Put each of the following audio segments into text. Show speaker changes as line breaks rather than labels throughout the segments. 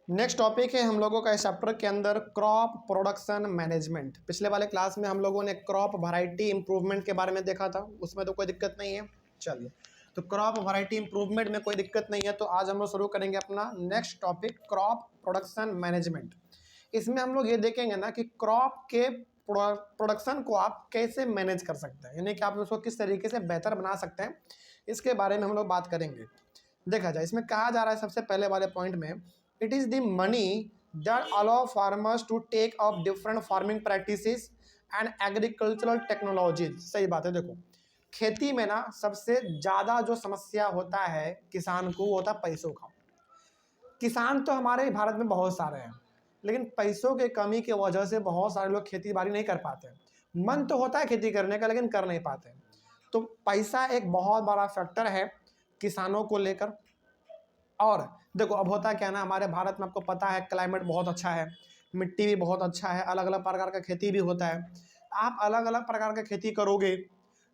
Next topic है हम लोगों का इस चैप्टर के अंदर क्रॉप प्रोडक्शन मैनेजमेंट। पिछले वाले क्लास में हम लोगों ने क्रॉप वैरायटी इंप्रूवमेंट के बारे में देखा था, उसमें तो कोई दिक्कत नहीं है। चलिए, तो क्रॉप वैरायटी इंप्रूवमेंट में कोई दिक्कत नहीं है, तो आज हम लोग शुरू करेंगे अपना next topic crop production management. इसमें हम लोग ये देखेंगे ना कि क्रॉप के प्रोडक्शन को आप कैसे मैनेज कर सकते हैं, यानी कि आप उसको किस तरीके से बेहतर बना सकते हैं, इसके बारे में हम लोग बात करेंगे। देखा जाए, इसमें कहा जा रहा है सबसे पहले वाले पॉइंट में, it is the money that allow farmers to take up different farming practices and agricultural technologies. सही बात है। देखो, खेती में ना सबसे ज़्यादा जो समस्या होता है किसान को, वो होता है पैसों का। किसान तो हमारे भारत में बहुत सारे हैं, लेकिन पैसों की कमी की वजह से बहुत सारे लोग खेती बाड़ी नहीं कर पाते। मन तो होता है खेती करने का, लेकिन कर नहीं पाते। तो पैसा एक बहुत बड़ा फैक्टर है किसानों को लेकर। और देखो, अब होता क्या ना, हमारे भारत में आपको पता है क्लाइमेट बहुत अच्छा है, मिट्टी भी बहुत अच्छा है, अलग अलग प्रकार का खेती भी होता है। आप अलग अलग प्रकार का खेती करोगे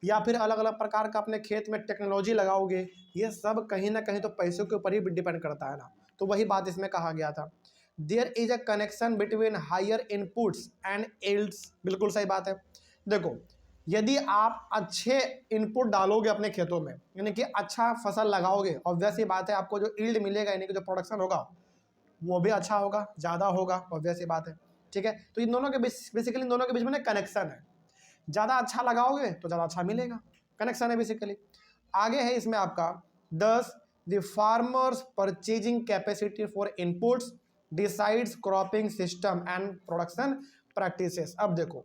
या फिर अलग अलग प्रकार का अपने खेत में टेक्नोलॉजी लगाओगे, ये सब कहीं ना कहीं तो पैसों के ऊपर ही डिपेंड करता है ना। तो वही बात इसमें कहा गया था, there is a connection between higher inputs and yields. बिल्कुल सही बात है। देखो, यदि आप अच्छे इनपुट डालोगे अपने खेतों में, यानी कि अच्छा फसल लगाओगे, ऑब्वियस ही बात है आपको जो यील्ड मिलेगा, यानी कि जो प्रोडक्शन होगा वो भी अच्छा होगा, ज़्यादा होगा, ऑब्वियस ही बात है। ठीक है, तो इन दोनों के बेसिकली इन दोनों के बीच में कनेक्शन है। ज़्यादा अच्छा लगाओगे तो ज़्यादा अच्छा मिलेगा, कनेक्शन है बेसिकली। आगे है इसमें आपका 10, the farmers purchasing capacity for inputs decides cropping system and production practices. अब देखो,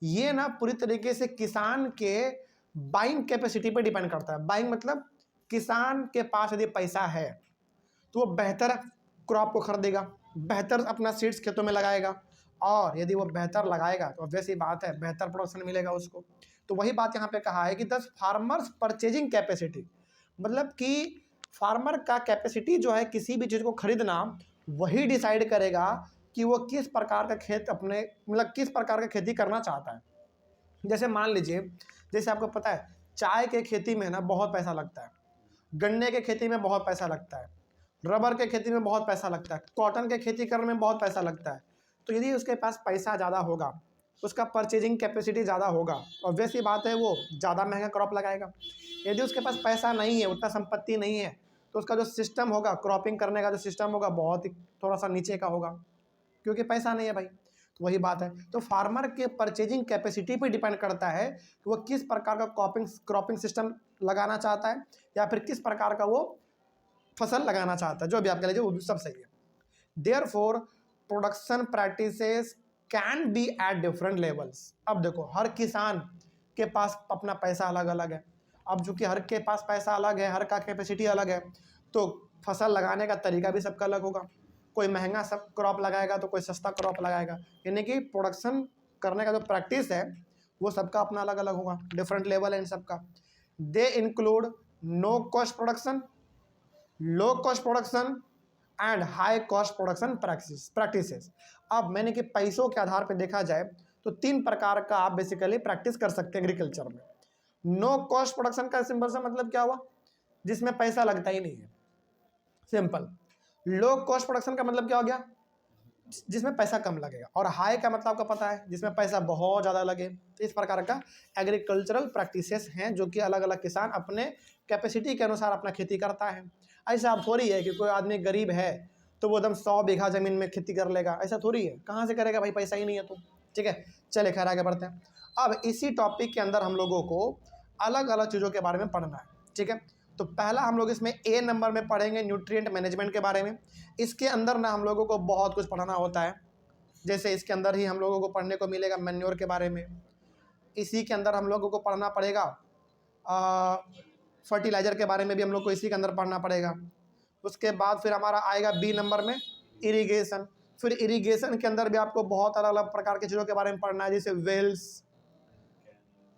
ये ना पूरी तरीके से किसान के बाइंग कैपेसिटी पे डिपेंड करता है। बाइंग मतलब किसान के पास यदि पैसा है तो वो बेहतर क्रॉप को खरीदेगा, बेहतर अपना सीड्स खेतों में लगाएगा, और यदि वो बेहतर लगाएगा तो ऑब्वियस ही बात है बेहतर प्रोडक्शन मिलेगा उसको। तो वही बात यहाँ पे कहा है कि 10 फार्मर्स परचेजिंग कैपेसिटी, मतलब कि फार्मर का कैपेसिटी जो है किसी भी चीज़ को खरीदना, वही डिसाइड करेगा कि वो किस प्रकार का खेत अपने, मतलब किस प्रकार का खेती करना चाहता है। जैसे मान लीजिए, जैसे आपको पता है चाय के खेती में ना बहुत पैसा लगता है, गन्ने के खेती में बहुत पैसा लगता है, रबर के खेती में बहुत पैसा लगता है, कॉटन के खेती करने में बहुत पैसा लगता है। तो यदि उसके पास पैसा ज़्यादा होगा, उसका परचेजिंग कैपेसिटी ज़्यादा होगा, ऑब्वियस ही बात है वो ज़्यादा महंगा क्रॉप लगाएगा। यदि उसके पास पैसा नहीं है, उतना संपत्ति नहीं है, तो उसका जो सिस्टम होगा, क्रॉपिंग करने का जो सिस्टम होगा, बहुत ही थोड़ा सा नीचे का होगा, क्योंकि पैसा नहीं है भाई। तो वही बात है। तो फार्मर के परचेजिंग कैपेसिटी पे डिपेंड करता है कि वो किस प्रकार का क्रॉपिंग सिस्टम लगाना चाहता है, या फिर किस प्रकार का वो फसल लगाना चाहता है। जो भी आप कह लीजिए वो सब सही है। Therefore production practices can be at different levels. अब देखो, हर किसान के पास अपना पैसा अलग अलग है। अब चूंकि हर के पास पैसा अलग है, हर का कैपेसिटी अलग है, तो फसल लगाने का तरीका भी सबका अलग होगा। कोई महंगा सब क्रॉप लगाएगा तो कोई सस्ता क्रॉप लगाएगा, यानी कि प्रोडक्शन करने का जो प्रैक्टिस है वो सबका अपना अलग अलग होगा, डिफरेंट लेवल है इन सबका। They include no cost production, low cost production and high cost production practices. अब मैंने कि पैसों के आधार पर देखा जाए तो 3 प्रकार का आप बेसिकली प्रैक्टिस कर सकते हैं एग्रीकल्चर में। नो कॉस्ट प्रोडक्शन का सिंपल सा मतलब क्या हुआ, जिसमें पैसा लगता ही नहीं है, सिंपल। लो कॉस्ट प्रोडक्शन का मतलब क्या हो गया, जिसमें पैसा कम लगेगा। और हाई का मतलब आपको पता है, जिसमें पैसा बहुत ज़्यादा लगे। तो इस प्रकार का एग्रीकल्चरल प्रैक्टिसेस हैं जो कि अलग अलग किसान अपने कैपेसिटी के अनुसार अपना खेती करता है। ऐसा अब थोड़ी है कि कोई आदमी गरीब है तो वो एकदम 100 बीघा ज़मीन में खेती कर लेगा, ऐसा थोड़ी है। कहाँ से करेगा भाई, पैसा ही नहीं है तो। ठीक है, चले खैर आगे बढ़ते हैं। अब इसी टॉपिक के अंदर हम लोगों को अलग अलग चीज़ों के बारे में पढ़ना है। ठीक है, तो पहला हम लोग इसमें ए नंबर में पढ़ेंगे न्यूट्रिएंट मैनेजमेंट के बारे में। इसके अंदर ना हम लोगों को बहुत कुछ पढ़ना होता है। जैसे इसके अंदर ही हम लोगों को पढ़ने को मिलेगा मैन्योर के बारे में, इसी के अंदर हम लोगों को पढ़ना पड़ेगा फर्टिलाइज़र के बारे में भी हम लोग को इसी के अंदर पढ़ना पड़ेगा। उसके बाद फिर हमारा आएगा बी नंबर में इरिगेशन। फिर इरिगेशन के अंदर भी आपको बहुत अलग अलग प्रकार की चीज़ों के बारे में पढ़ना है, जैसे वेल्स,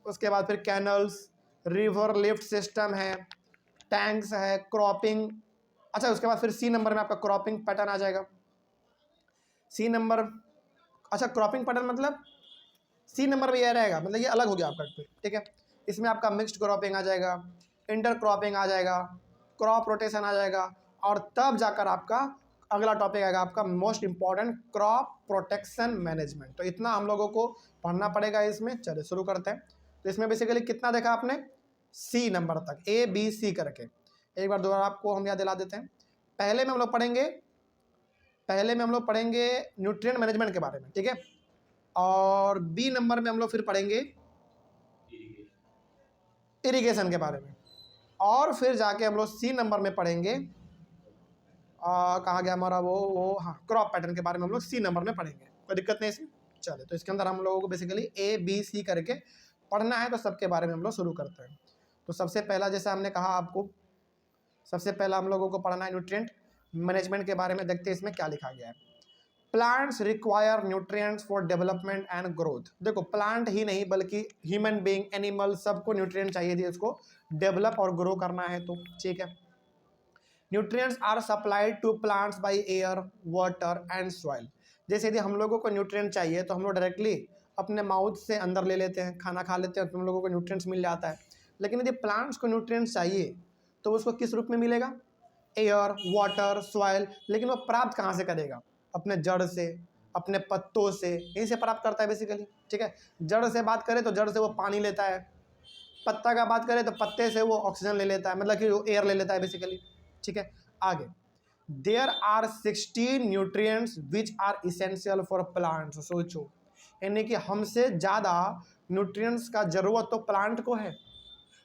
उसके बाद फिर कैनल्स, रिवर लिफ्ट सिस्टम है, टैंक्स है, क्रॉपिंग। अच्छा, उसके बाद फिर सी नंबर में आपका क्रॉपिंग पैटर्न आ जाएगा। सी नंबर, अच्छा क्रॉपिंग पैटर्न मतलब सी नंबर में यह रहेगा, मतलब ये अलग हो गया आपका फिर। ठीक है, इसमें आपका मिक्स्ड क्रॉपिंग आ जाएगा, इंटर क्रॉपिंग आ जाएगा, क्रॉप रोटेशन आ जाएगा, और तब जाकर आपका अगला टॉपिक आएगा आपका most important crop protection management. तो इतना हम लोगों को पढ़ना पड़ेगा इसमें। चलिए शुरू करते हैं। तो इसमें बेसिकली कितना देखा आपने, सी नंबर तक, ए बी सी करके। एक बार दोबारा आपको हम याद दिला देते हैं। पहले में हम लोग पढ़ेंगे न्यूट्रिएंट मैनेजमेंट के बारे में, ठीक है। और बी नंबर में हम लोग फिर पढ़ेंगे इरिगेशन के बारे में। और फिर जाके हम लोग सी नंबर में पढ़ेंगे कहाँ गया हमारा वो हाँ, क्रॉप पैटर्न के बारे में हम लोग सी नंबर में पढ़ेंगे। कोई दिक्कत नहीं इसमें। चलिए, तो इसके अंदर हम लोगों को बेसिकली ए बी सी करके पढ़ना है। तो सबके बारे में हम लोग शुरू करते हैं। तो सबसे पहला, जैसे हमने कहा आपको, सबसे पहला हम लोगों को पढ़ना है न्यूट्रिएंट मैनेजमेंट के बारे में। देखते हैं इसमें क्या लिखा गया है। Plants require nutrients for development and growth. देखो, प्लांट ही नहीं बल्कि ह्यूमन बीइंग, एनिमल, सबको न्यूट्रिएंट चाहिए थी इसको डेवलप और ग्रो करना है। तो ठीक है, nutrients are supplied to plants by air, water and soil. जैसे यदि हम लोगों को न्यूट्रिएंट चाहिए तो हम लोग डायरेक्टली अपने माउथ से अंदर ले लेते हैं, खाना खा लेते हैं, तो हम लोगों को न्यूट्रिएंट्स मिल जाता है। लेकिन यदि प्लांट्स को न्यूट्रिएंट्स चाहिए तो उसको किस रूप में मिलेगा, एयर, वाटर, सॉइल। लेकिन वो प्राप्त कहाँ से करेगा, अपने जड़ से, अपने पत्तों से, यहीं से प्राप्त करता है बेसिकली, ठीक है। जड़ से बात करें तो जड़ से वो पानी लेता है, पत्ता का बात करें तो पत्ते से वो ऑक्सीजन ले लेता है, मतलब कि वो एयर ले लेता है बेसिकली, ठीक है। आगे, there are 16 nutrients which are essential for plants. सोचो, यानी कि हमसे ज़्यादा न्यूट्रिएंट्स का ज़रूरत तो प्लांट को है।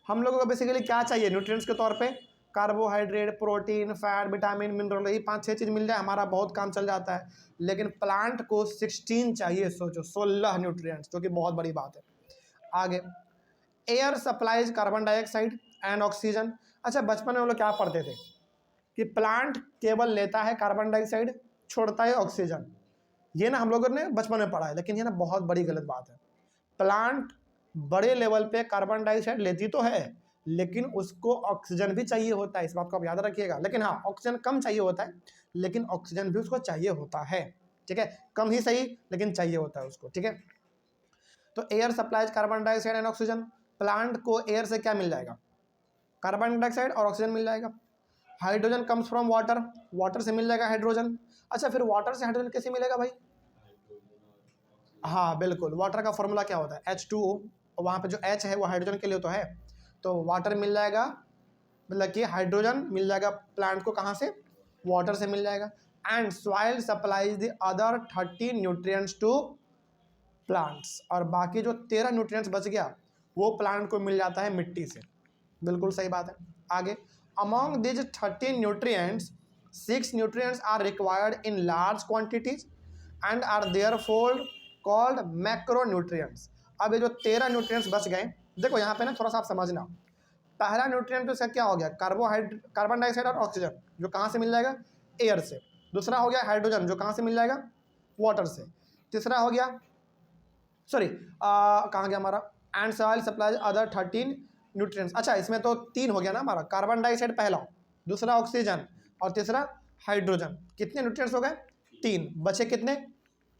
हम लोगों को बेसिकली क्या चाहिए न्यूट्रिएंट्स के तौर पे, carbohydrate, protein, fat, vitamin, mineral, यही 5-6 चीज़ मिल जाए हमारा बहुत काम चल जाता है। लेकिन प्लांट को 16 चाहिए। सोचो, 16 न्यूट्रिएंट्स, जो कि बहुत बड़ी बात है। आगे, air supplies carbon dioxide and oxygen. अच्छा, बचपन में हम लोग क्या पढ़ते थे कि प्लांट केवल लेता है कार्बन डाइऑक्साइड, छोड़ता है ऑक्सीजन। ये ना हम लोगों ने बचपन में पढ़ा है, लेकिन ये ना बहुत बड़ी गलत बात है। प्लांट बड़े लेवल पे कार्बन डाइऑक्साइड लेती तो है, लेकिन उसको ऑक्सीजन भी चाहिए होता है। इस बात को आप याद रखिएगा। लेकिन हाँ, ऑक्सीजन कम चाहिए होता है, लेकिन ऑक्सीजन भी उसको चाहिए होता है, ठीक है। कम ही सही, लेकिन चाहिए होता है उसको, ठीक है। तो air supplies carbon dioxide and oxygen. Plant को एयर से क्या मिल जाएगा, कार्बन डाइऑक्साइड और ऑक्सीजन मिल जाएगा। Hydrogen comes from water, water से मिल जाएगा हाइड्रोजन। अच्छा, फिर वाटर से हाइड्रोजन कैसे मिलेगा भाई? हाँ बिल्कुल, वाटर का फॉर्मूला क्या होता है, H2O। और वहाँ पे जो H है वो हाइड्रोजन के लिए तो है। तो वाटर मिल जाएगा, मतलब कि हाइड्रोजन मिल जाएगा प्लांट को, कहाँ से, वाटर से मिल जाएगा। And soil supplies the other 30 nutrients to plants. और बाकी जो 13 न्यूट्रिएंट्स बच गया वो प्लांट को मिल जाता है मिट्टी से। बिल्कुल सही बात है। आगे, among these 13 nutrients 6 nutrients are required in large quantities and are therefore called macro nutrients. अब ये जो 13 न्यूट्रिएंट्स बच गए, देखो यहाँ पे ना थोड़ा सा आप समझना। पहला न्यूट्रिएंट तो इसका क्या हो गया, कार्बन डाइऑक्साइड और ऑक्सीजन, जो कहाँ से मिल जाएगा, एयर से। दूसरा हो गया हाइड्रोजन, जो कहाँ से मिल जाएगा, वाटर से। तीसरा हो गया, सॉरी कहाँ गया हमारा, and soil supplies other 13 nutrients. अच्छा, इसमें तो 3 हो गया ना हमारा, कार्बन डाइऑक्साइड पहला, दूसरा ऑक्सीजन और तीसरा हाइड्रोजन। कितने न्यूट्रिएंट्स हो गए, 3, बचे कितने,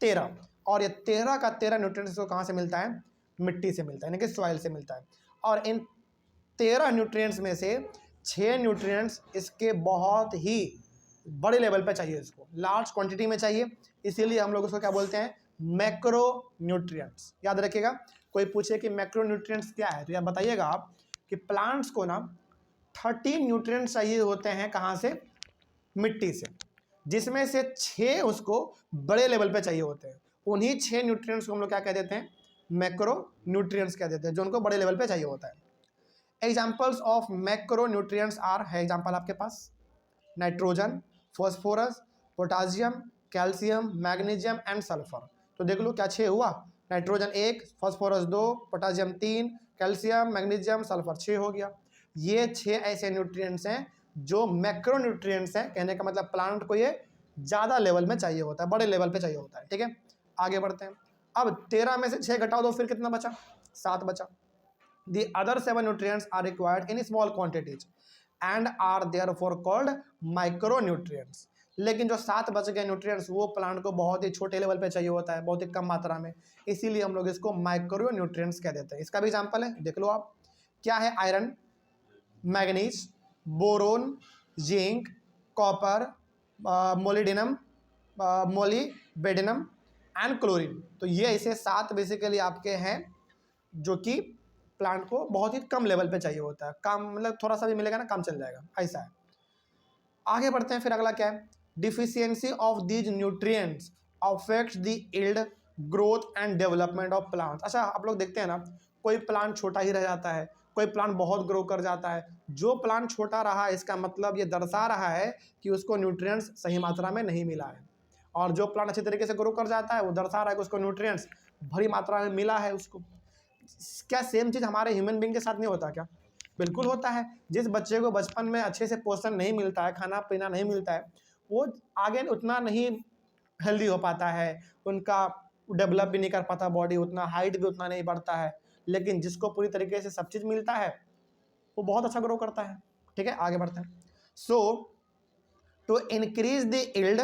13। और ये 13 का 13 न्यूट्रिएंट्स को कहाँ से मिलता है, मिट्टी से मिलता है, यानी कि सॉइल से मिलता है। और इन 13 न्यूट्रिएंट्स में से 6 न्यूट्रिएंट्स इसके बहुत ही बड़े लेवल पे चाहिए, इसको लार्ज क्वांटिटी में चाहिए। इसीलिए हम लोग उसको क्या बोलते हैं, मैक्रो न्यूट्रिएंट्स। याद रखिएगा, कोई पूछे कि मैक्रो न्यूट्रिएंट्स क्या है तो यह बताइएगा आप कि प्लांट्स को ना 30 न्यूट्रिएंट्स चाहिए होते हैं, कहाँ से, मिट्टी से, जिसमें से 6 उसको बड़े लेवल पे चाहिए होते हैं। उन्हीं 6 न्यूट्रिएंट्स को हम लोग क्या कह देते हैं, मैक्रो न्यूट्रिएंट्स कह देते हैं, जो उनको बड़े लेवल पे चाहिए होता है। Examples of macro nutrients are, है एग्जाम्पल आपके पास, nitrogen, phosphorus, potassium, calcium, magnesium and sulphur. तो देख लो क्या 6 हुआ, nitrogen 1, phosphorus 2, potassium 3, calcium, magnesium, sulphur 6 हो गया। ये 6 ऐसे न्यूट्रिएंट्स हैं जो मैक्रो न्यूट्रिएंट्स हैं। कहने का मतलब प्लांट को ये ज़्यादा लेवल में चाहिए होता है, बड़े लेवल पे चाहिए होता है, ठीक है। आगे बढ़ते हैं। अब 13 में से 6 घटाओ तो फिर कितना बचा, 7 बचा। The other 7 nutrients are required in small quantities and are therefore called micronutrients। लेकिन जो 7 बच गए न्यूट्रिएंट्स वो प्लांट को बहुत ही छोटे लेवल पे चाहिए होता है, बहुत ही कम मात्रा में, इसीलिए हम लोग इसको माइक्रो न्यूट्रिएंट्स कह देते हैं। इसका भी एग्जांपल है, देख लो आप, क्या है, iron, manganese, boron, zinc, copper, molybdenum, molybdenum and chlorine. तो ये ऐसे 7 बेसिकली आपके हैं जो कि प्लांट को बहुत ही कम लेवल पे चाहिए होता है, कम मतलब थोड़ा सा भी मिलेगा ना काम चल जाएगा, ऐसा है। आगे बढ़ते हैं, फिर अगला क्या है, deficiency of these nutrients affects the yield, growth and development of plants. अच्छा आप लोग देखते हैं ना, कोई प्लांट छोटा ही रह जाता है, कोई प्लांट बहुत ग्रो कर जाता है। जो प्लांट छोटा रहा इसका मतलब ये दर्शा रहा है कि उसको न्यूट्रिएंट्स सही मात्रा में नहीं मिला है, और जो प्लांट अच्छी तरीके से ग्रो कर जाता है वो दर्शा रहा है कि उसको न्यूट्रिएंट्स भरी मात्रा में मिला है उसको। क्या सेम चीज़ हमारे ह्यूमन बींग के साथ नहीं होता क्या? बिल्कुल होता है। जिस बच्चे को बचपन में अच्छे से पोषण नहीं मिलता है, खाना पीना नहीं मिलता है, वो आगे उतना नहीं हेल्दी हो पाता है, उनका डेवलप भी नहीं कर पाता बॉडी, उतना हाइट भी उतना नहीं बढ़ता है। लेकिन जिसको पूरी तरीके से सब चीज़ मिलता है वो बहुत अच्छा ग्रो करता है। ठीक है, आगे बढ़ते हैं। So to increase the yield,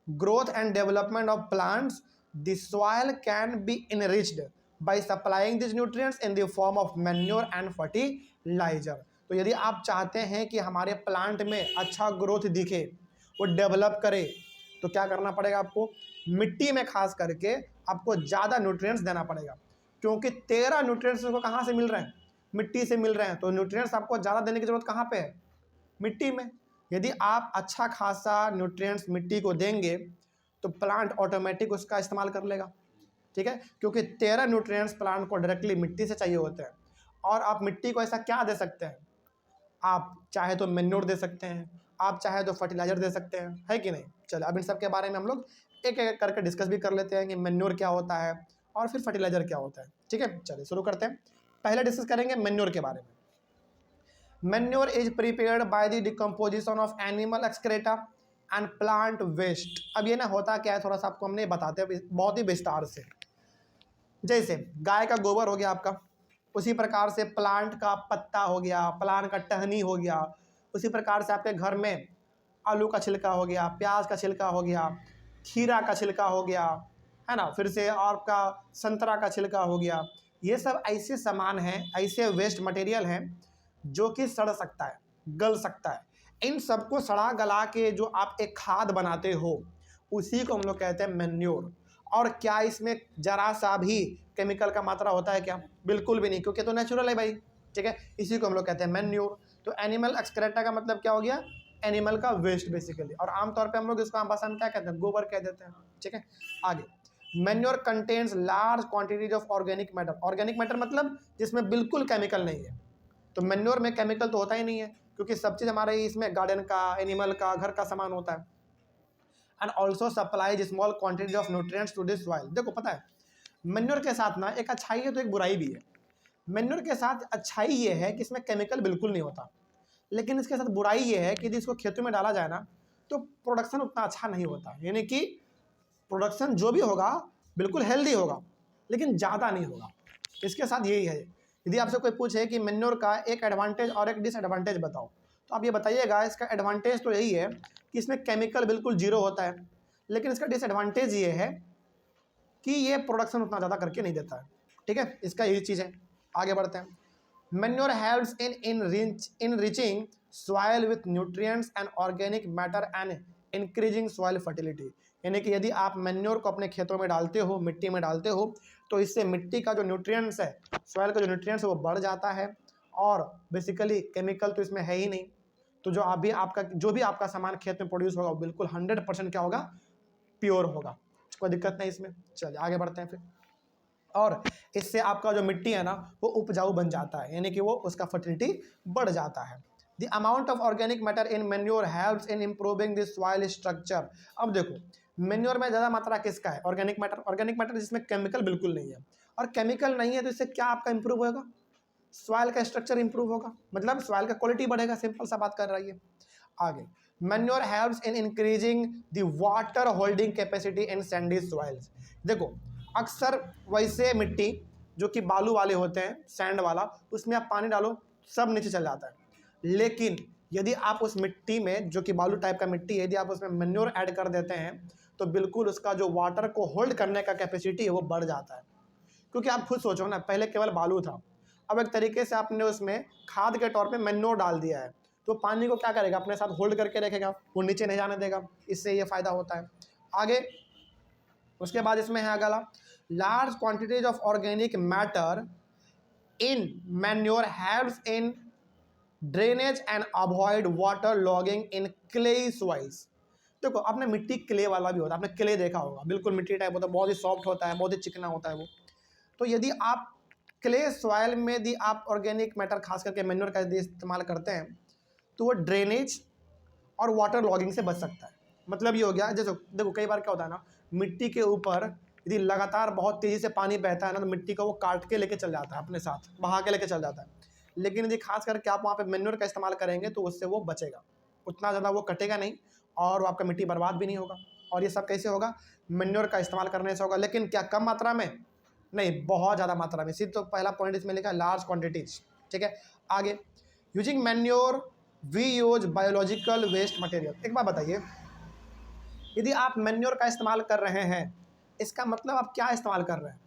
growth and development of plants, the soil can be enriched by supplying these nutrients in the form of manure and fertilizer। तो यदि आप चाहते हैं कि हमारे प्लांट में अच्छा ग्रोथ दिखे, वो डेवलप करे, तो क्या करना पड़ेगा आपको? मिट्टी में खास करके आपको ज़्यादा न्यूट्रिएंट्स देना पड़ेगा, क्योंकि 13 न्यूट्रिएंट्स को कहाँ से मिल रहे हैं? मिट्टी से मिल रहे हैं। तो न्यूट्रिएंट्स आपको ज़्यादा देने की जरूरत कहाँ पे है? मिट्टी में। यदि आप अच्छा खासा न्यूट्रिएंट्स मिट्टी को देंगे तो प्लांट ऑटोमेटिक उसका इस्तेमाल कर लेगा। ठीक है, क्योंकि 13 न्यूट्रिएंट्स प्लांट को डायरेक्टली मिट्टी से चाहिए होते हैं। और आप मिट्टी को ऐसा क्या दे सकते हैं? आप चाहे तो मेन्योर दे सकते हैं, आप चाहे तो फर्टिलाइजर दे सकते हैं, है कि नहीं? चलो अब इन सब के बारे में हम लोग एक एक करके डिस्कस भी कर लेते हैं कि मेन्योर क्या होता है और फिर फर्टिलाइजर क्या होता है। ठीक है, चलिए शुरू करते हैं। पहले डिस्कस करेंगे मेन्योर के बारे में। Manure is prepared by the decomposition of animal excreta and plant waste। अब ये ना होता क्या है, थोड़ा सा आपको हमने बताते हैं बहुत ही विस्तार से। जैसे गाय का गोबर हो गया आपका, उसी प्रकार से प्लांट का पत्ता हो गया, प्लांट का टहनी हो गया, उसी प्रकार से आपके घर में आलू का छिलका हो गया, प्याज का छिलका हो गया, खीरा का छिलका हो गया, है ना, फिर से आपका संतरा का छिलका हो गया। ये सब ऐसे सामान हैं, ऐसे वेस्ट मटेरियल हैं जो कि सड़ सकता है, गल सकता है। इन सबको सड़ा गला के जो आप एक खाद बनाते हो उसी को हम लोग कहते हैं मैन्योर। और क्या इसमें जरा सा भी केमिकल का मात्रा होता है क्या? बिल्कुल भी नहीं, क्योंकि तो नेचुरल है भाई। ठीक है, इसी को हम लोग कहते हैं मैन्योर। तो एनिमल एक्सक्रेटा का मतलब क्या हो गया? एनिमल का वेस्ट बेसिकली। और आमतौर पर हम लोग इसको आम भाषा में क्या कहते हैं? गोबर कह देते हैं। ठीक है, आगे manure contains large quantities of organic matter. Organic matter मतलब जिसमें बिल्कुल केमिकल नहीं है। तो मैन्योर में केमिकल तो होता ही नहीं है, क्योंकि सब चीज़ हमारे इसमें गार्डन का, एनिमल का, घर का सामान होता है। And also supplies small quantity of nutrients to this soil. देखो पता है, मैन्योर के साथ ना एक अच्छाई है तो एक बुराई भी है। मैन्योर के साथ अच्छाई ये है कि इसमें केमिकल बिल्कुल नहीं होता, लेकिन इसके साथ बुराई ये है कि यदि इसको खेतों में डाला जाए ना तो प्रोडक्शन उतना अच्छा नहीं होता। यानी कि प्रोडक्शन जो भी होगा बिल्कुल हेल्दी होगा, लेकिन ज़्यादा नहीं होगा। इसके साथ यही है। यदि आपसे कोई पूछे कि मैन्योर का एक एडवांटेज और एक डिसएडवांटेज बताओ, तो आप ये बताइएगा। इसका एडवांटेज तो यही है कि इसमें केमिकल बिल्कुल जीरो होता है, लेकिन इसका डिसएडवांटेज ये है कि ये प्रोडक्शन उतना ज़्यादा करके नहीं देता है। ठीक है, इसका यही चीज़ है। आगे बढ़ते हैं। Manure helps in reaching soil with nutrients and organic matter and increasing soil fertility. यानी कि यदि आप मैन्योर को अपने खेतों में डालते हो, मिट्टी में डालते हो, तो इससे मिट्टी का जो न्यूट्रिएंट्स है, सॉइल का जो न्यूट्रिएंट्स है वो बढ़ जाता है। और बेसिकली केमिकल तो इसमें है ही नहीं, तो जो भी आपका सामान खेत में प्रोड्यूस होगा वो बिल्कुल 100% क्या होगा? प्योर होगा। कोई दिक्कत नहीं इसमें। चलिए आगे बढ़ते हैं फिर। और इससे आपका जो मिट्टी है ना वो उपजाऊ बन जाता है, यानी कि वो उसका फर्टिलिटी बढ़ जाता है। The amount of organic matter in manure helps in improving the soil structure. अब देखो मैन्योर में ज़्यादा मात्रा किसका है? Organic matter. ऑर्गेनिक मैटर जिसमें केमिकल बिल्कुल नहीं है, और केमिकल नहीं है तो इससे क्या आपका इंप्रूव होगा? सॉइल का स्ट्रक्चर इंप्रूव होगा, मतलब सॉइल का क्वालिटी बढ़ेगा। सिंपल सा बात कर रही है। आगे manure helps in increasing the water holding capacity in Sandy soils. देखो अक्सर वैसे मिट्टी जो कि बालू वाले होते हैं, सैंड वाला, उसमें आप पानी डालो सब नीचे चल जाता है। लेकिन यदि आप उस मिट्टी में, जो कि बालू टाइप का मिट्टी है, यदि आप उसमें मैन्योर ऐड कर देते हैं तो बिल्कुल उसका जो वाटर को होल्ड करने का कैपेसिटी है वो बढ़ जाता है। क्योंकि आप खुद सोचो ना, पहले केवल बालू था, अब एक तरीके से आपने उसमें खाद के तौर पे मैन्योर डाल दिया है, तो पानी को क्या करेगा, अपने साथ होल्ड करके रखेगा, वो नीचे नहीं जाने देगा, इससे ये फायदा होता है। आगे उसके बाद इसमें है अगला, large quantities of organic matter in manure helps in drainage and avoid water logging in clayey soils. देखो आपने मिट्टी क्ले वाला भी होता है, आपने क्ले देखा होगा, बिल्कुल मिट्टी टाइप होता है, बहुत ही सॉफ्ट होता है, बहुत ही चिकना होता है वो। तो यदि आप क्ले सॉइल में यदि आप ऑर्गेनिक मैटर खास करके मैन्योर का यदि इस्तेमाल करते हैं तो वो ड्रेनेज और वाटर लॉगिंग से बच सकता है। मतलब ये हो गया, जैसे देखो कई बार क्या होता है ना, मिट्टी के ऊपर यदि लगातार बहुत तेज़ी से पानी बहता है ना, तो मिट्टी को वो काट के लेके चल जाता है, अपने साथ बहा के लेके चल जाता है। लेकिन यदि खास करके आप वहाँ पे मैन्योर का इस्तेमाल करेंगे तो उससे वो बचेगा, उतना ज़्यादा वो कटेगा नहीं और वो आपका मिट्टी बर्बाद भी नहीं होगा। और ये सब कैसे होगा, मैन्योर का इस्तेमाल करने से होगा। लेकिन क्या कम मात्रा में नहीं, बहुत ज़्यादा मात्रा में। सिर्फ तो पहला पॉइंट इसमें लिखा है लार्ज क्वांटिटीज, ठीक है। आगे using manure we use biological waste material. एक बात बताइए, यदि आप मैन्योर का इस्तेमाल कर रहे हैं, इसका मतलब आप क्या इस्तेमाल कर रहे हैं,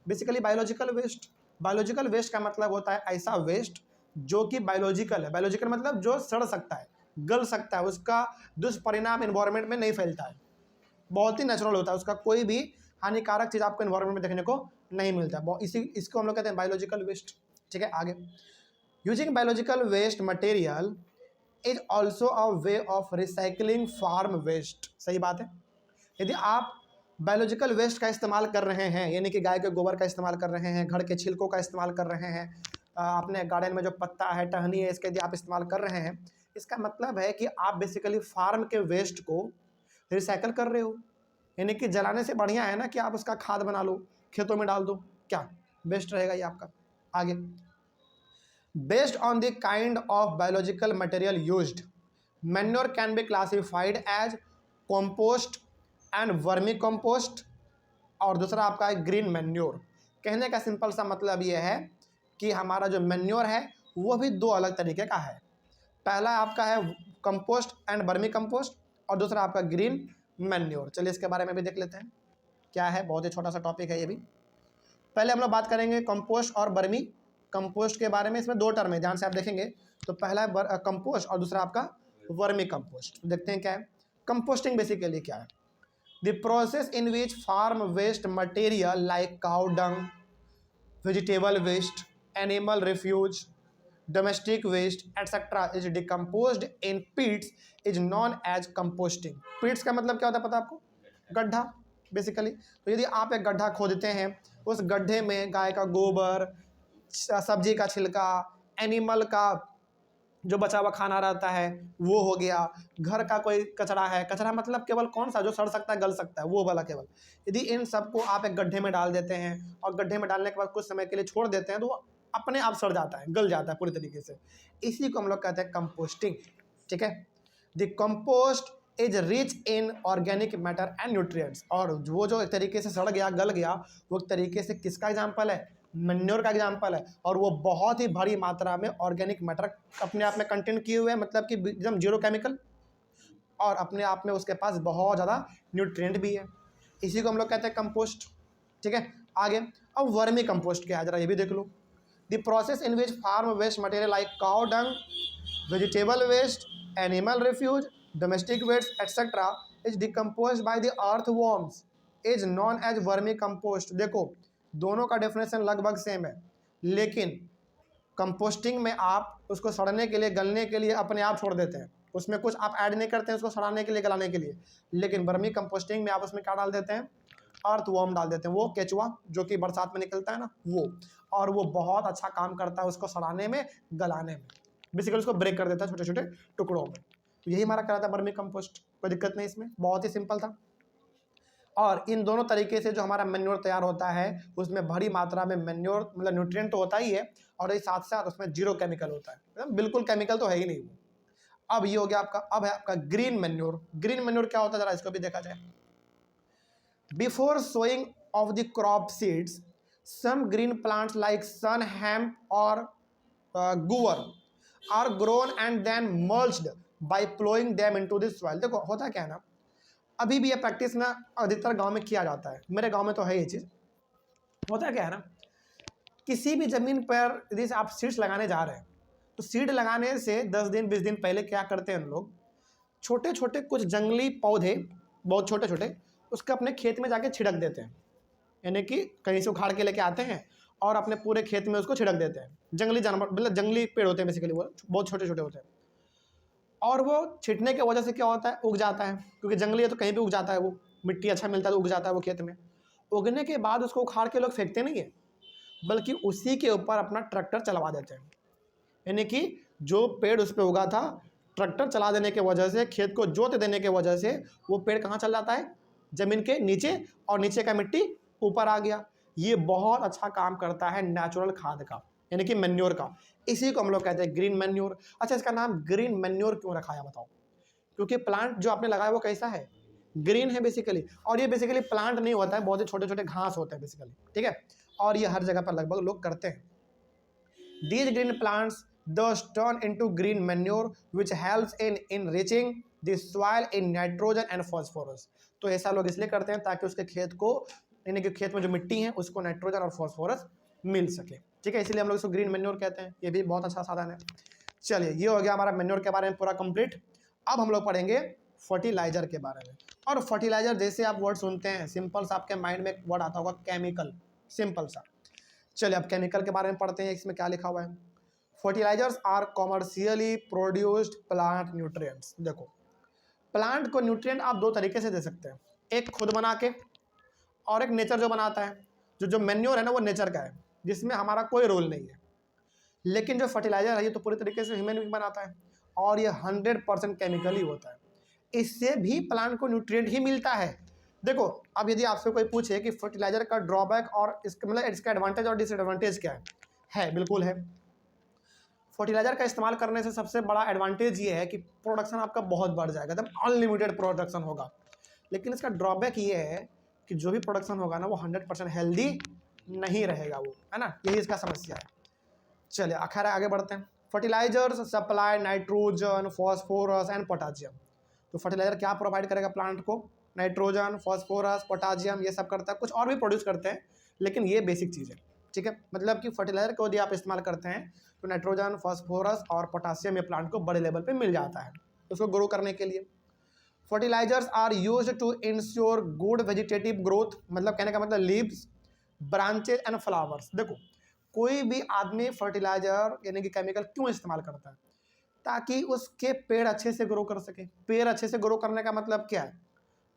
basically biological waste. Biological waste का मतलब होता है ऐसा वेस्ट जो कि बायोलॉजिकल है। बायोलॉजिकल मतलब जो सड़ सकता है, गल सकता है, उसका दुष्परिणाम एनवायरनमेंट में नहीं फैलता है, बहुत ही नेचुरल होता है, उसका कोई भी हानिकारक चीज़ आपको एनवायरनमेंट में देखने को नहीं मिलता। इसको हम लोग कहते हैं बायोलॉजिकल वेस्ट, ठीक है। आगे using biological waste material is also a way of recycling farm waste. सही बात है, यदि आप बायोलॉजिकल वेस्ट का इस्तेमाल कर रहे हैं, यानी कि गाय के गोबर का इस्तेमाल कर रहे हैं, घर के छिलकों का इस्तेमाल कर रहे हैं, अपने गार्डन में जो पत्ता है, टहनी है, इसके यदि आप इस्तेमाल कर रहे हैं, इसका मतलब है कि आप बेसिकली फार्म के वेस्ट को रिसाइकल कर रहे हो। यानी कि जलाने से बढ़िया है ना कि आप उसका खाद बना लो, खेतों में डाल दो, क्या बेस्ट रहेगा ये आपका। आगे based on the kind of biological material used, manure can be classified as compost and vermi compost, और दूसरा आपका है ग्रीन मैन्योर। कहने का सिंपल सा मतलब ये है कि हमारा जो मैन्योर है वो भी दो अलग तरीके का है। पहला आपका है कंपोस्ट एंड वर्मी कंपोस्ट, और दूसरा आपका ग्रीन मैन्योर। चलिए इसके बारे में भी देख लेते हैं क्या है, बहुत ही छोटा सा टॉपिक है ये भी। पहले हम लोग बात करेंगे कंपोस्ट और वर्मी कंपोस्ट के बारे में। इसमें दो टर्म है, ध्यान से आप देखेंगे तो पहला है कंपोस्ट और दूसरा आपका वर्मी कंपोस्ट। देखते हैं क्या है कंपोस्टिंग, बेसिकली क्या है। The process in which farm waste material like cow dung, vegetable waste, animal refuge, domestic waste, etc. is decomposed in pits is known as composting. pits का मतलब क्या होता है पता है आपको, गड्ढा बेसिकली। तो यदि आप एक गड्ढा खोदते हैं, उस गड्ढे में गाय का गोबर, सब्जी का छिलका, एनिमल का जो बचा हुआ खाना रहता है वो हो गया, घर का कोई कचरा है, कचरा मतलब केवल कौन सा जो सड़ सकता है, गल सकता है, वो वाला केवल, यदि इन सबको आप एक गड्ढे में डाल देते हैं और गड्ढे में डालने के बाद कुछ समय के लिए छोड़ देते हैं तो वो अपने आप सड़ जाता है, गल जाता है पूरी तरीके से। इसी को हम लोग कहते हैं कंपोस्टिंग, ठीक है। The compost is rich in organic matter and nutrients, और वो जो एक तरीके से सड़ गया, गल गया, वो एक तरीके से किसका एग्जाम्पल है, मैन्योर का एग्जाम्पल है। और वो बहुत ही बड़ी मात्रा में ऑर्गेनिक मैटर अपने आप में कंटेन किए हुए हैं, मतलब कि एकदम जीरो केमिकल, और अपने आप में उसके पास बहुत ज़्यादा न्यूट्रिएंट भी है। इसी को हम लोग कहते हैं कंपोस्ट, ठीक है। आगे अब वर्मी कंपोस्ट क्या है जरा ये भी देख लो। The process in which farm waste material like cow dung, vegetable waste, animal refuse, domestic waste etcetera is decompose by the earth worms is known as vermicompost. देखो दोनों का डेफिनेशन लगभग सेम है, लेकिन कंपोस्टिंग में आप उसको सड़ने के लिए, गलने के लिए अपने आप छोड़ देते हैं, उसमें कुछ आप ऐड नहीं करते हैं उसको सड़ाने के लिए, गलाने के लिए। लेकिन वर्मी कंपोस्टिंग में आप उसमें क्या डाल देते हैं, अर्थ वॉर्म डाल देते हैं, वो केचुआ जो कि बरसात में निकलता है ना वो, और वो बहुत अच्छा काम करता है उसको सड़ाने में, गलाने में, बेसिकली उसको ब्रेक कर देता है छोटे छोटे टुकड़ों में। तो यही हमारा कहता है वर्मी कंपोस्ट, कोई दिक्कत नहीं इसमें, बहुत ही सिंपल था। और इन दोनों तरीके से जो हमारा मैन्योर तैयार होता है उसमें बड़ी मात्रा में मैन्योर मतलब न्यूट्रिएंट तो होता ही है, और ये साथ साथ उसमें जीरो केमिकल होता है, मतलब बिल्कुल केमिकल तो है ही नहीं वो। अब ये हो गया आपका, अब है आपका ग्रीन मैन्योर। ग्रीन मैन्योर क्या होता है जरा इसको भी देखा जाए। Before sowing of the crop seeds, some green plants like sun, hemp और गुवर are grown and then mulched by ploughing them into the soil. देखो होता क्या है ना, अभी भी ये प्रैक्टिस ना अधिकतर गांव में किया जाता है, मेरे गांव में तो है ये चीज़। होता क्या है ना, किसी भी ज़मीन पर यदि आप सीड्स लगाने जा रहे हैं तो सीड लगाने से 10 दिन 20 दिन पहले क्या करते हैं हम लोग, छोटे छोटे कुछ जंगली पौधे, बहुत छोटे छोटे, उसके अपने खेत में जाके छिड़क देते हैं। यानी कि कहीं से उखाड़ के लेके आते हैं और अपने पूरे खेत में उसको छिड़क देते हैं। जंगली जानवर, मतलब जंगली पेड़ होते हैं बेसिकली, वो बहुत छोटे छोटे होते हैं। और वो छिटने की वजह से क्या होता है, उग जाता है, क्योंकि जंगली है तो कहीं भी उग जाता है, वो मिट्टी अच्छा मिलता है तो उग जाता है वो खेत में। उगने के बाद उसको उखाड़ के लोग फेंकते नहीं है, बल्कि उसी के ऊपर अपना ट्रैक्टर चलवा देते हैं। यानी कि जो पेड़ उस पर उगा था, ट्रैक्टर चला देने की वजह से, खेत को जोत देने की वजह से वो पेड़ कहाँ चल जाता है, जमीन के नीचे, और नीचे का मिट्टी ऊपर आ गया। ये बहुत अच्छा काम करता है नेचुरल खाद का, यानी कि मैन्योर का। इसी को हम लोग कहते हैं ग्रीन मैन्योर। अच्छा, इसका नाम ग्रीन मैन्योर क्यों रखा है बताओ? क्योंकि प्लांट जो आपने लगाया वो कैसा है, ग्रीन है बेसिकली। और ये बेसिकली प्लांट नहीं होता है, बहुत ही छोटे छोटे घास होते हैं बेसिकली, ठीक है। और ये हर जगह पर लगभग लोग करते हैं। These green plants thus turn into green manure which helps in enriching the soil in nitrogen and phosphorus। तो ऐसा लोग इसलिए करते हैं ताकि उसके खेत को, यानी कि खेत में जो मिट्टी है उसको नाइट्रोजन और फॉस्फोरस मिल सके, ठीक है। इसलिए हम लोग इसको ग्रीन मैन्योर कहते हैं। ये भी बहुत अच्छा साधन है। चलिए, ये हो गया हमारा मैन्योर के बारे में पूरा कंप्लीट। अब हम लोग पढ़ेंगे फर्टिलाइजर के बारे में। और फर्टिलाइजर जैसे आप वर्ड सुनते हैं, सिंपल सा आपके माइंड में एक वर्ड आता होगा, केमिकल, सिंपल सा। चलिए अब केमिकल के बारे में पढ़ते हैं। इसमें क्या लिखा हुआ है, fertilizers are commercially produced plant nutrients. देखो, प्लांट को न्यूट्रिएंट आप दो तरीके से दे सकते हैं, एक खुद बना के, और एक नेचर जो बनाता है। जो मैन्योर है ना, वो नेचर का है, जिसमें हमारा कोई रोल नहीं है। लेकिन जो फर्टिलाइजर है ये तो पूरी तरीके से ह्यूमन बीइंग बनाता है, और ये 100% केमिकल ही होता है। इससे भी प्लांट को न्यूट्रिएंट ही मिलता है। देखो, अब यदि आपसे कोई पूछे कि फर्टिलाइजर का ड्रॉबैक और इसका मतलब इसका एडवांटेज और डिसएडवांटेज क्या है, बिल्कुल है। फर्टिलाइजर का इस्तेमाल करने से सबसे बड़ा एडवांटेज ये है कि प्रोडक्शन आपका बहुत बढ़ जाएगा, एकदम अनलिमिटेड प्रोडक्शन होगा। लेकिन इसका ड्रॉबैक ये है कि जो भी प्रोडक्शन होगा ना, वो 100% हेल्दी नहीं रहेगा, वो है ना, यही इसका समस्या है। चलिए आखिर आगे बढ़ते हैं। Fertilizers supply nitrogen, phosphorus and potassium. तो फर्टिलाइजर क्या प्रोवाइड करेगा प्लांट को, नाइट्रोजन, फॉस्फोरस, पोटासियम, ये सब करता है। कुछ और भी प्रोड्यूस करते हैं, लेकिन ये बेसिक चीज़ है, ठीक है। मतलब कि फर्टिलाइजर को यदि आप इस्तेमाल करते हैं तो नाइट्रोजन, फॉस्फोरस और पोटासियम ये प्लांट को बड़े लेवल पे मिल जाता है उसको ग्रो करने के लिए। Fertilizers are used to ensure good vegetative growth, मतलब कहने का मतलब लीव्स, ब्रांचेज एंड फ्लावर्स। देखो, कोई भी आदमी फर्टिलाइजर यानी कि केमिकल क्यों इस्तेमाल करता है, ताकि उसके पेड़ अच्छे से ग्रो कर सके। पेड़ अच्छे से ग्रो करने का मतलब क्या है,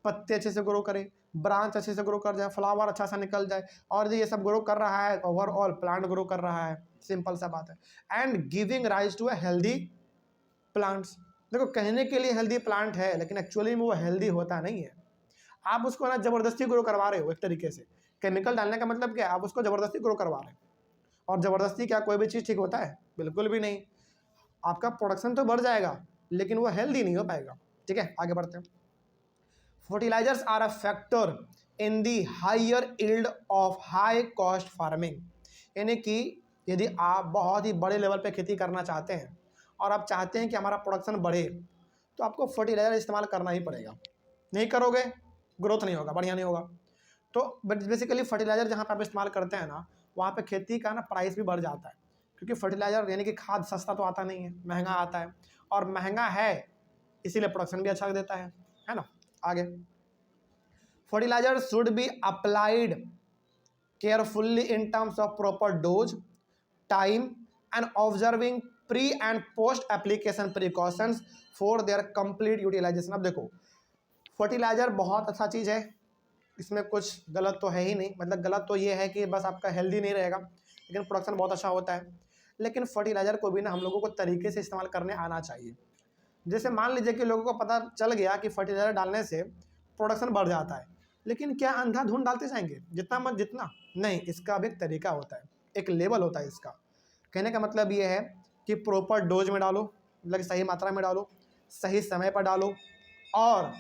पत्ते अच्छे से ग्रो करे, ब्रांच अच्छे से ग्रो कर जाए, फ्लावर अच्छा सा निकल जाए, और ये सब ग्रो कर रहा है, ओवरऑल प्लांट ग्रो कर रहा है, सिंपल सा बात है। And giving rise to a healthy plants. देखो, कहने के लिए हेल्दी प्लांट है, लेकिन एक्चुअली में वो हेल्दी होता नहीं है। आप उसको ना जबरदस्ती ग्रो करवा रहे हो एक तरीके से। केमिकल डालने का मतलब क्या है, आप उसको जबरदस्ती ग्रो करवा रहे हैं। और जबरदस्ती क्या कोई भी चीज़ ठीक होता है, बिल्कुल भी नहीं। आपका प्रोडक्शन तो बढ़ जाएगा, लेकिन वो हेल्दी नहीं हो पाएगा, ठीक है। आगे बढ़ते हैं। Fertilizers are a factor in the higher yield of high cost farming. यानी कि यदि आप बहुत ही बड़े लेवल पे खेती करना चाहते हैं और आप चाहते हैं कि हमारा प्रोडक्शन बढ़े, तो आपको फर्टिलाइजर इस्तेमाल करना ही पड़ेगा। नहीं करोगे, ग्रोथ नहीं होगा, बढ़िया नहीं होगा। तो बेसिकली फर्टिलाइजर जहाँ पर आप इस्तेमाल करते हैं ना, वहाँ पे खेती का ना प्राइस भी बढ़ जाता है, क्योंकि फर्टिलाइजर यानी कि खाद सस्ता तो आता नहीं है, महंगा आता है। और महंगा है इसीलिए प्रोडक्शन भी अच्छा देता है ना। आगे, fertilizer should be applied carefully in terms of proper dose, time and observing pre and post application precautions for their complete utilization. अब देखो, फर्टिलाइजर बहुत अच्छा चीज़ है, इसमें कुछ गलत तो है ही नहीं। मतलब गलत तो ये है कि बस आपका हेल्दी नहीं रहेगा, लेकिन प्रोडक्शन बहुत अच्छा होता है। लेकिन फर्टिलाइजर को भी ना हम लोगों को तरीके से इस्तेमाल करने आना चाहिए। जैसे मान लीजिए कि लोगों को पता चल गया कि फर्टिलाइजर डालने से प्रोडक्शन बढ़ जाता है, लेकिन क्या अंधाधुंध डालते जाएंगे जितना मत जितना, नहीं। इसका भी एक तरीका होता है, एक लेवल होता है इसका। कहने का मतलब ये है कि प्रॉपर डोज में डालो, मतलब सही मात्रा में डालो, सही समय पर डालो। और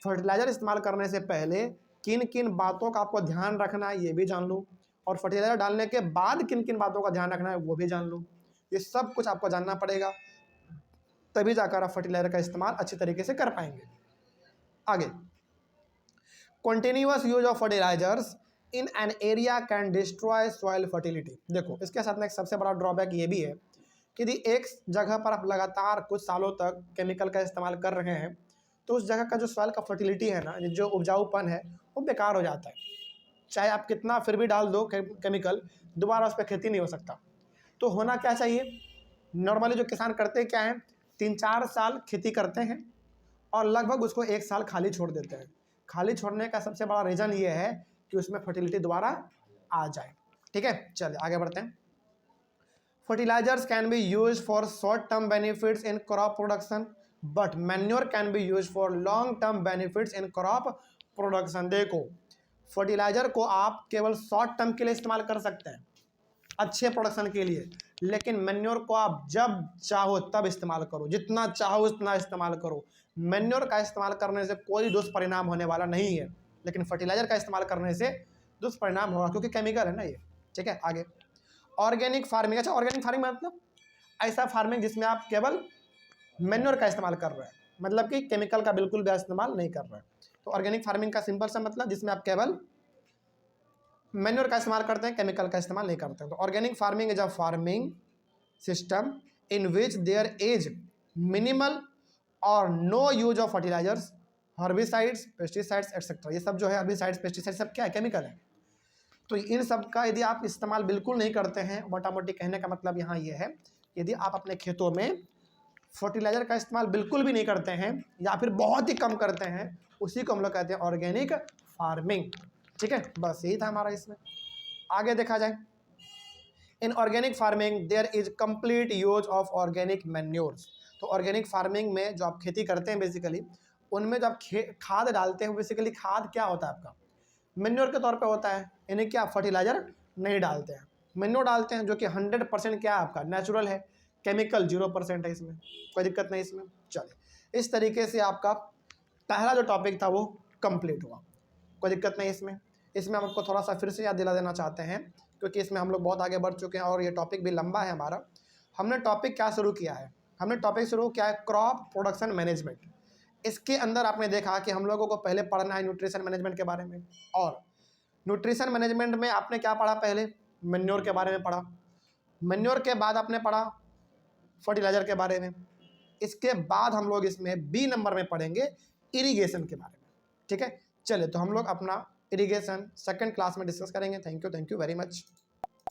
फर्टिलाइजर इस्तेमाल करने से पहले किन किन बातों का आपको ध्यान रखना है ये भी जान लो, और फर्टिलाइजर डालने के बाद किन किन बातों का ध्यान रखना है वो भी जान लो। ये सब कुछ आपको जानना पड़ेगा, तभी जाकर आप फर्टिलाइजर का इस्तेमाल अच्छी तरीके से कर पाएंगे। आगे, continuous use of fertilizers in an area can destroy soil fertility. देखो, इसके साथ में एक सबसे बड़ा ड्रॉबैक ये भी है कि यदि एक जगह पर आप लगातार कुछ सालों तक केमिकल का इस्तेमाल कर रहे हैं तो उस जगह का जो सॉइल का फर्टिलिटी है ना, जो उपजाऊपन है, वो बेकार हो जाता है। चाहे आप कितना फिर भी डाल दो केमिकल, दोबारा उस पर खेती नहीं हो सकता। तो होना क्या चाहिए, नॉर्मली जो किसान करते क्या हैं, 3-4 साल खेती करते हैं और लगभग उसको 1 साल खाली छोड़ देते हैं। खाली छोड़ने का सबसे बड़ा रीज़न ये है कि उसमें फर्टिलिटी दोबारा आ जाए। ठीक है, चलिए आगे बढ़ते हैं। Fertilizers can be use for short term benefits in crop production but manure can be use for long term benefits in crop production. देखो, फर्टिलाइजर को आप केवल शॉर्ट टर्म के लिए इस्तेमाल कर सकते हैं, अच्छे प्रोडक्शन के लिए, लेकिन मैन्योर को आप जब चाहो तब इस्तेमाल करो, जितना चाहो उतना इस्तेमाल करो। मैन्योर का इस्तेमाल करने से कोई दुष्परिणाम होने वाला नहीं है, लेकिन फर्टिलाइजर का इस्तेमाल करने से दुष्परिणाम होगा, क्योंकि केमिकल है ना ये। ठीक है, आगे ऑर्गेनिक फार्मिंग। अच्छा, ऑर्गेनिक फार्मिंग मतलब ऐसा फार्मिंग जिसमें आप केवल मैन्योर का इस्तेमाल कर रहे हैं, मतलब कि केमिकल का बिल्कुल भी इस्तेमाल नहीं कर रहे हैं। तो ऑर्गेनिक फार्मिंग का सिंपल सा मतलब जिसमें आप केवल मैन्योर का इस्तेमाल करते हैं, केमिकल का इस्तेमाल नहीं करते हैं। तो organic farming is a farming system in which there is minimal और no use of fertilisers, herbicides, pesticides etcetera. ये सब जो है हर्बिसाइड्स, पेस्टिसाइड्स सब क्या है, केमिकल है। तो इन सब का यदि आप इस्तेमाल बिल्कुल नहीं करते हैं, मोटा मोटी कहने का मतलब यहाँ ये है, यदि आप अपने खेतों में फर्टिलाइजर का इस्तेमाल बिल्कुल भी नहीं करते हैं या फिर बहुत ही कम करते हैं, उसी को हम लोग कहते हैं ऑर्गेनिक फार्मिंग। ठीक है, बस यही था हमारा इसमें। आगे देखा जाए, in organic farming there is complete use of organic manures. तो ऑर्गेनिक फार्मिंग में जो आप खेती करते हैं बेसिकली, उनमें जो आप खाद डालते हैं, बेसिकली खाद क्या होता है आपका, मैन्योर के तौर पे होता है, यानी कि आप फर्टिलाइजर नहीं डालते हैं, मैन्योर डालते हैं, जो कि 100% क्या है आपका नेचुरल है, केमिकल 0% है, इसमें कोई दिक्कत नहीं इसमें। चलिए, इस तरीके से आपका पहला जो टॉपिक था वो कंप्लीट हुआ, कोई दिक्कत नहीं इसमें। इसमें हम आपको थोड़ा सा फिर से याद दिला देना चाहते हैं, क्योंकि इसमें हम लोग बहुत आगे बढ़ चुके हैं और ये टॉपिक भी लंबा है हमारा। हमने टॉपिक क्या शुरू किया है, हमने टॉपिक शुरू किया है क्रॉप प्रोडक्शन मैनेजमेंट। इसके अंदर आपने देखा कि हम लोगों को पहले पढ़ना है न्यूट्रिशन मैनेजमेंट के बारे में, और न्यूट्रिशन मैनेजमेंट में आपने क्या पढ़ा, पहले मैन्योर के बारे में पढ़ा, मैन्योर के बाद आपने पढ़ा फर्टिलाइजर के बारे में, इसके बाद हम लोग इसमें बी नंबर में पढ़ेंगे इरिगेशन के बारे में। ठीक है, चलिए तो हम लोग अपना इरिगेशन सेकंड क्लास में डिस्कस करेंगे। Thank you very much.